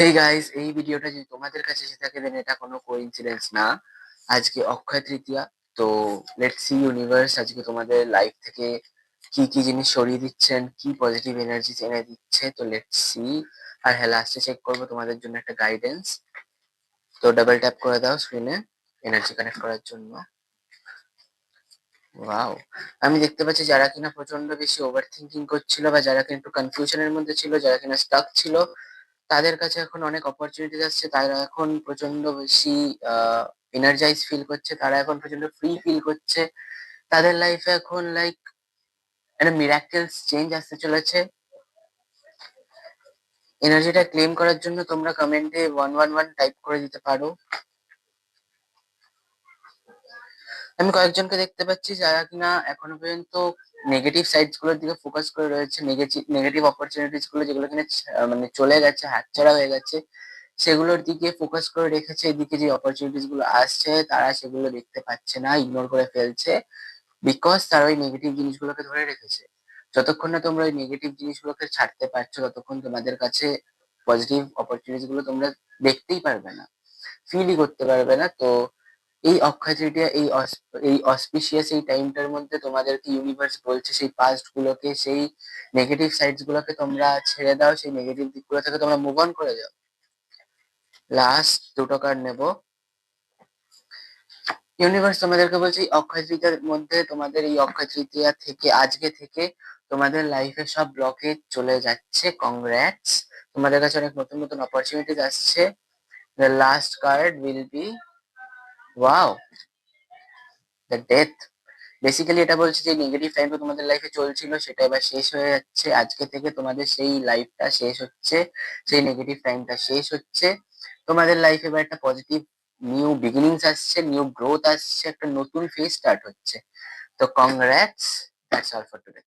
Hey guys, এই ভিডিওটা যদি তোমাদের কাছে এসে থাকে দেন এটা কোনো কোইন্সিডেন্স না। আজকে অক্ষয় তৃতীয়া। তো লেটস সি ইউনিভার্স আজকে তোমাদের লাইফ থেকে কি কি জিনিস সরিয়ে দিচ্ছেন, কি পজিটিভ এনার্জি এনে দিচ্ছে। তো লেটস সি। আর হ্যাঁ, লাস্টে চেক করবো তোমাদের জন্য একটা গাইডেন্স। তো ডাবল ট্যাপ করে দাও স্ক্রিনে এনার্জি কানেক্ট করার জন্য। ওয়াও, আমি দেখতে পাচ্ছি যারা কিনা প্রচন্ড বেশি ওভার থিঙ্কিং করছিল বা যারা কিনা একটু কনফিউশনের মধ্যে ছিল, যারা কিনা স্টাক ছিল, তাদের কাছে এখন অনেক অপরচুনিটিস আসছে। তারা এখন প্রচন্ড বেশি এনার্জাইজ ফিল করছে, তারা এখন প্রচন্ড ফ্রি ফিল করছে। তাদের লাইফে এখন লাইক একটা মিরাকেলস চেঞ্জ আসতে চলেছে। এনার্জিটা ক্লেম করার জন্য তোমরা কমেন্টে 111 টাইপ করে দিতে পারো। আমি কয়েকজনকে দেখতে পাচ্ছি যারা কিনা এখনো পর্যন্ত নেগেটিভ সাইডস গুলোর দিকে ফোকাস করে রয়েছে, নেগেটিভ অপরচুনিটিস গুলো যেগুলো কিনা মানে চলে গেছে, হাতছাড়া হয়ে গেছে, সেগুলোর দিকে ফোকাস করে রেখেছে। এদিকে যে অপরচুনিটিস গুলো আসছে তারা সেগুলো দেখতে পাচ্ছে না, ইগনোর করে ফেলছে, বিকজ তারা ওই নেগেটিভ জিনিসগুলোকে ধরে রেখেছে। যতক্ষণ না তোমরা ওই নেগেটিভ জিনিসগুলোকে ছাড়তে পারছো ততক্ষণ তোমাদের কাছে পজিটিভ অপরচুনিটিস গুলো তোমরা দেখতেই পারবে না, ফিলই করতে পারবে না। তো এই অক্ষয় তৃতীয়া, এই অসপিশিয়াস এই টাইমটার মধ্যে তোমাদেরকে ইউনিভার্স বলছে সেই পাস্ট গুলোকে, সেই নেগেটিভ সাইডস গুলোকে তোমরা ছেড়ে দাও, সেই নেগেটিভ দিকগুলো থেকে তোমরা মুভ অন করে যাও। লাস্ট দুটো কার্ড নেবো। ইউনিভার্স তোমাদেরকে বলছে এই অক্ষয় তৃতীয়ার মধ্যে, তোমাদের এই অক্ষয় তৃতীয়া থেকে, আজকে থেকে তোমাদের লাইফে সব ব্লকেজ চলে যাচ্ছে। কংগ্রাটস, তোমাদের কাছে অনেক নতুন নতুন অপরচুনিটিস আসছে। The last card will be, wow, the death. Basically এটা বলছে যে নেগেটিভ টাইমটা তোমাদের লাইফে চলছিল সেটা এবার শেষ হয়ে যাচ্ছে। আজকে থেকে তোমাদের সেই লাইফটা শেষ হচ্ছে, সেই নেগেটিভ টাইমটা শেষ হচ্ছে। তোমাদের লাইফে এবার একটা পজিটিভ নিউ বিগিনিংস আসছে, নিউ গ্রোথ আসছে, একটা নতুন ফেজ স্টার্ট হচ্ছে। তো congrats, that's all for today.